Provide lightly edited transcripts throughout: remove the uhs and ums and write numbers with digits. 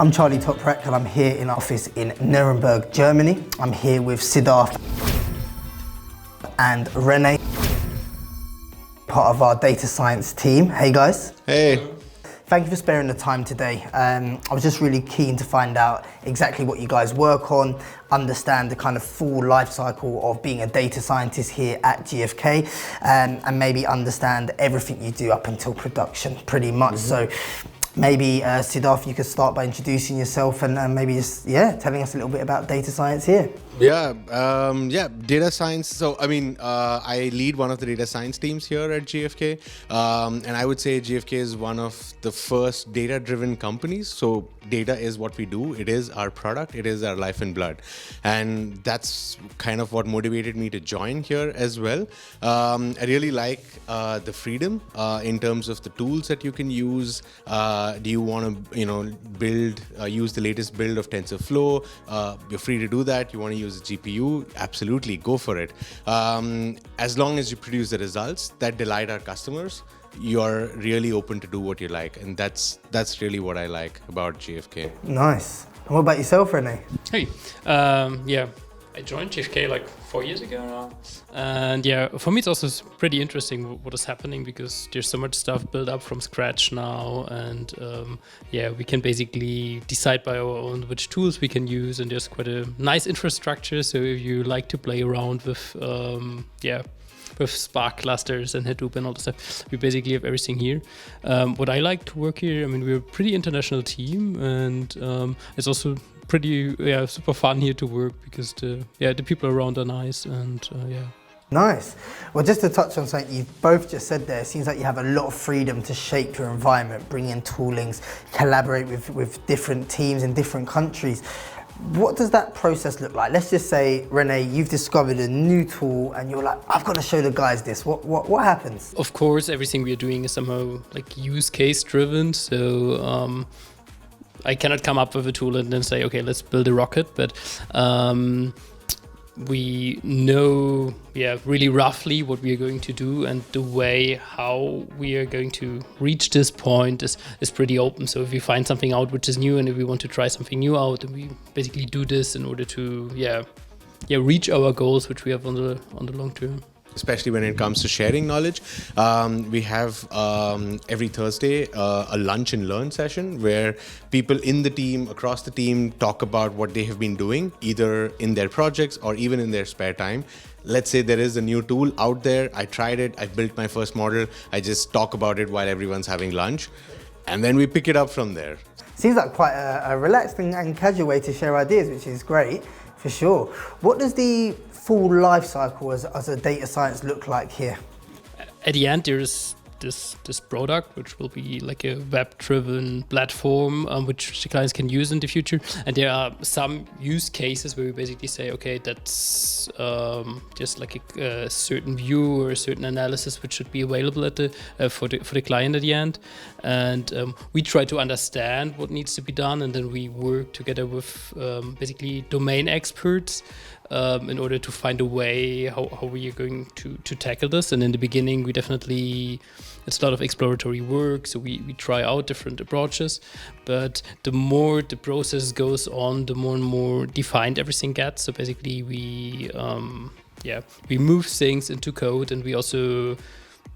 I'm Charlie Toprek and I'm here in our office in Nuremberg, Germany. I'm here with Sidharth and René, part of our data science team. Hey guys. Hey. Thank you for sparing the time today. I was just really keen to find out exactly what you guys work on, understand the kind of full life cycle of being a data scientist here at GfK, and maybe understand everything you do up until production, pretty much. So maybe Sidharth, you could start by introducing yourself and maybe just, telling us a little bit about data science here. Data science. So, I lead one of the data science teams here at GfK. And I would say GfK is one of the first data-driven companies. So data is what we do. It is our product. It is our life and blood. And that's kind of what motivated me to join here as well. I really like the freedom in terms of the tools that you can use. Do you want to use the latest build of TensorFlow? You're free to do that. You want to use a GPU? Absolutely, go for it. As long as you produce the results that delight our customers, you're really open to do what you like. And that's really what I like about GfK. Nice. And what about yourself, René? Hey, I joined GfK like 4 years ago now. And for me it's also pretty interesting what is happening because there's so much stuff built up from scratch now. And we can basically decide by our own which tools we can use. And there's quite a nice infrastructure. So if you like to play around with Spark clusters and Hadoop and all the stuff, we basically have everything here. What I like to work here, we're a pretty international team, and it's also pretty super fun here to work because the people around are nice and Nice. Well, just to touch on something you both just said there, it seems like you have a lot of freedom to shape your environment, bring in toolings, collaborate with different teams in different countries. What does that process look like? Let's just say, René, you've discovered a new tool and you're like, I've got to show the guys this. What happens? Of course, everything we are doing is somehow like use case driven. So I cannot come up with a tool and then say, okay, let's build a rocket. But we know really roughly what we are going to do, and the way how we are going to reach this point is pretty open. So if we find something out which is new and if we want to try something new out, then we basically do this in order to reach our goals which we have on the long term. Especially when it comes to sharing knowledge. We have every Thursday a lunch and learn session where people in the team, across the team, talk about what they have been doing, either in their projects or even in their spare time. Let's say there is a new tool out there, I tried it, I built my first model, I just talk about it while everyone's having lunch, and then we pick it up from there. Seems like quite a relaxed and casual way to share ideas, which is great, for sure. What does the full life cycle as a data science look like here? At the end, there's this product, which will be like a web-driven platform which the clients can use in the future. And there are some use cases where we basically say, okay, that's just like a certain view or a certain analysis which should be available at for the client at the end. And we try to understand what needs to be done, and then we work together with basically domain experts in order to find a way how we are going to tackle this. And in the beginning, it's a lot of exploratory work, so we try out different approaches. But the more the process goes on, the more and more defined everything gets. So basically, we move things into code, and we also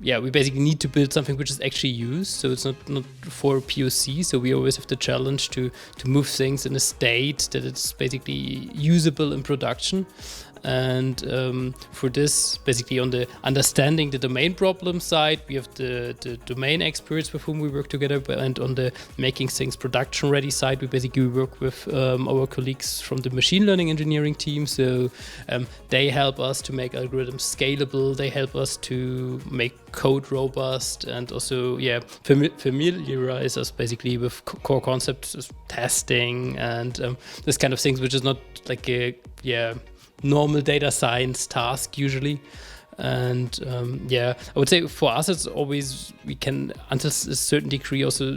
we basically need to build something which is actually used. So it's not for POC. So we always have the challenge to move things in a state that it's basically usable in production. And for this, basically on the understanding the domain problem side, we have the domain experts with whom we work together. And on the making things production ready side, we basically work with our colleagues from the machine learning engineering team. So they help us to make algorithms scalable. They help us to make code robust, and also familiarize us basically with core concepts of testing and this kind of things, which is not like a normal data science task usually. And yeah, I would say for us, it's always, we can, until a certain degree, also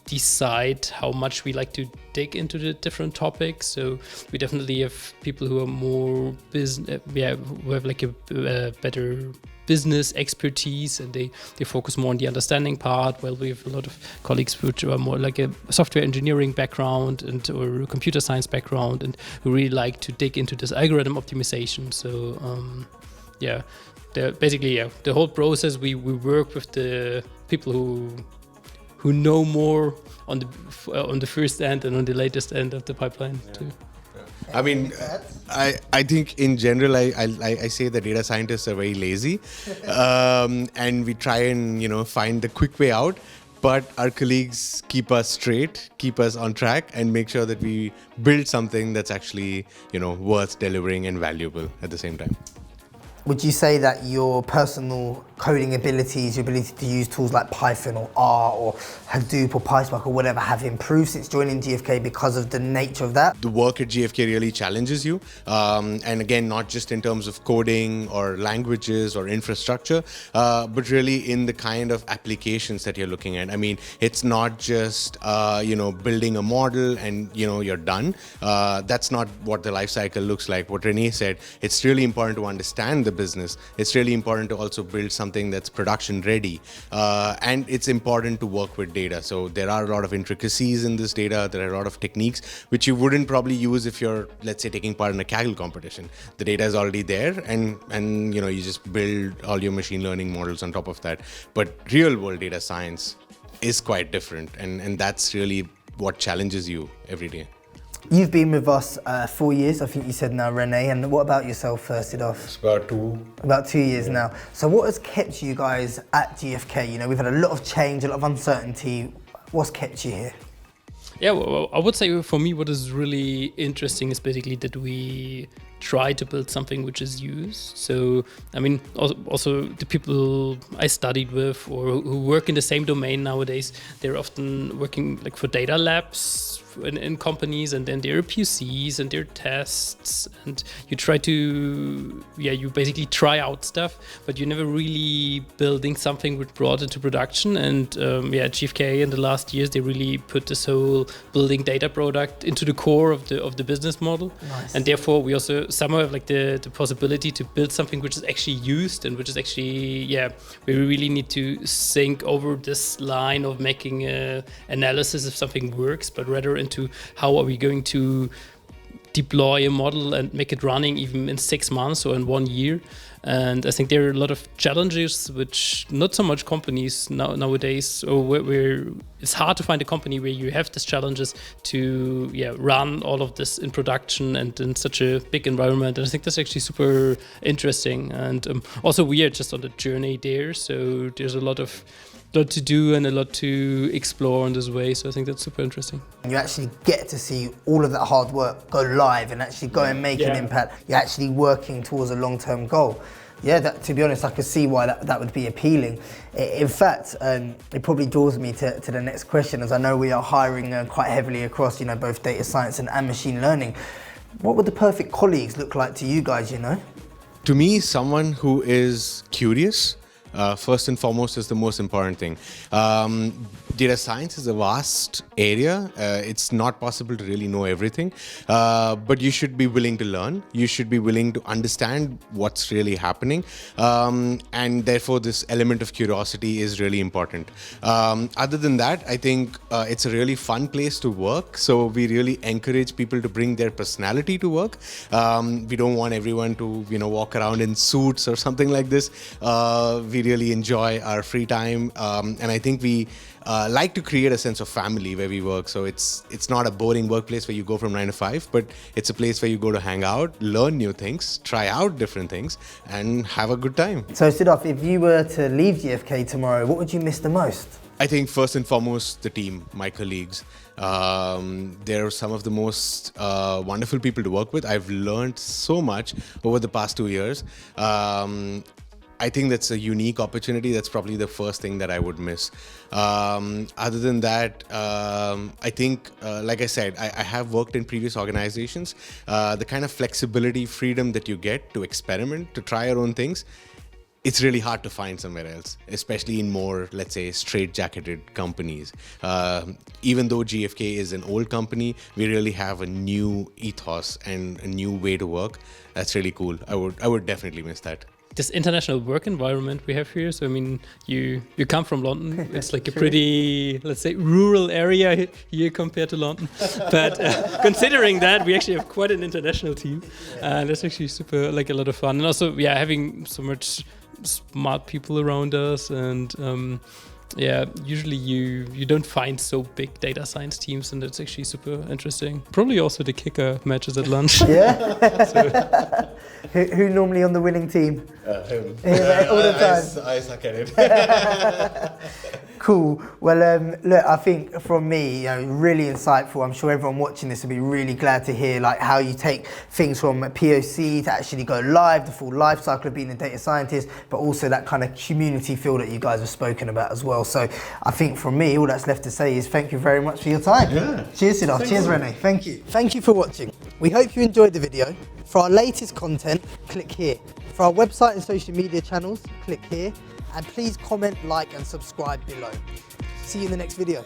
decide how much we like to dig into the different topics. So we definitely have people who are more business, who have like a better business expertise, and they focus more on the understanding part, while we have a lot of colleagues which are more like a software engineering background and or a computer science background, and who really like to dig into this algorithm optimization. So yeah, basically, yeah, the whole process, we work with the people who know more on the first end and on the latest end of the pipeline too. I mean, I think in general, I say that data scientists are very lazy, and we try and find the quick way out. But our colleagues keep us straight, keep us on track, and make sure that we build something that's actually worth delivering and valuable at the same time. Would you say that your personal coding abilities, your ability to use tools like Python or R or Hadoop or PySpark or whatever have improved since joining GfK because of the nature of that? The work at GfK really challenges you. And again, not just in terms of coding or languages or infrastructure, but really in the kind of applications that you're looking at. I mean, it's not just, building a model and, you're done. That's not what the life cycle looks like. What René said, it's really important to understand the business. It's really important to also build something that's production ready. And it's important to work with data. So there are a lot of intricacies in this data. There are a lot of techniques which you wouldn't probably use if you're, let's say, taking part in a Kaggle competition. The data is already there, and you just build all your machine learning models on top of that. But real world data science is quite different, and that's really what challenges you every day. You've been with us 4 years, I think you said now, René, and what about yourself, Sidharth? It's about 2. About 2 years now. So what has kept you guys at GfK? We've had a lot of change, a lot of uncertainty. What's kept you here? Yeah, well, I would say for me, what is really interesting is basically that we try to build something which is used. So, I mean, also the people I studied with or who work in the same domain nowadays, they're often working like for data labs in companies, and then there are POCs and there are tests, and you try to, you basically try out stuff, but you're never really building something which brought into production. And GfK in the last years, they really put this whole building data product into the core of the business model. Nice. And therefore we also somehow have like the possibility to build something which is actually used, and which is actually, we really need to think over this line of making a analysis if something works, but rather into how are we going to deploy a model and make it running even in 6 months or in 1 year. And I think there are a lot of challenges which not so much companies nowadays, or where it's hard to find a company where you have these challenges to run all of this in production and in such a big environment. And I think that's actually super interesting. And also we are just on the journey there, so there's a lot to do and a lot to explore in this way. So I think that's super interesting. You actually get to see all of that hard work go live and actually go and make an impact. You're actually working towards a long-term goal. Yeah, to be honest, I could see why that would be appealing. In fact, it probably draws me to the next question, as I know we are hiring quite heavily across, both data science and machine learning. What would the perfect colleagues look like to you guys, To me, someone who is curious, first and foremost, is the most important thing. Data science is a vast area. It's not possible to really know everything, but you should be willing to learn. You should be willing to understand what's really happening, and therefore this element of curiosity is really important. Other than that, I think it's a really fun place to work, so we really encourage people to bring their personality to work. We don't want everyone to walk around in suits or something like this. We really enjoy our free time, and I think we like to create a sense of family where we work. So it's not a boring workplace where you go from 9 to 5, but it's a place where you go to hang out, learn new things, try out different things, and have a good time. So Sidharth, if you were to leave GfK tomorrow, what would you miss the most? I think first and foremost, the team, my colleagues. They're some of the most wonderful people to work with. I've learned so much over the past 2 years. I think that's a unique opportunity. That's probably the first thing that I would miss. Other than that, I think, like I said, I have worked in previous organizations. The kind of flexibility, freedom that you get to experiment, to try your own things, it's really hard to find somewhere else, especially in more, let's say, straight-jacketed companies. Even though GfK is an old company, we really have a new ethos and a new way to work. That's really cool. I would definitely miss that. This international work environment we have here. So I mean, you come from London. It's like a pretty, let's say, rural area here compared to London. But considering that, we actually have quite an international team, and that's actually super, like, a lot of fun. And also, yeah, having so much smart people around us, and yeah, usually you don't find so big data science teams, and that's actually super interesting. Probably also the kicker matches at lunch. Yeah. Who normally on the winning team? Him. Yeah, all the time. I suck at it. Cool. Well, look, I think from me, really insightful. I'm sure everyone watching this will be really glad to hear like how you take things from a POC to actually go live, the full life cycle of being a data scientist, but also that kind of community feel that you guys have spoken about as well. So I think from me, all that's left to say is thank you very much for your time. Yeah. Cheers, Sidharth. Cheers, René. Thank you. Thank you for watching. We hope you enjoyed the video. For our latest content, click here. For our website and social media channels, click here. And please comment, like, and subscribe below. See you in the next video.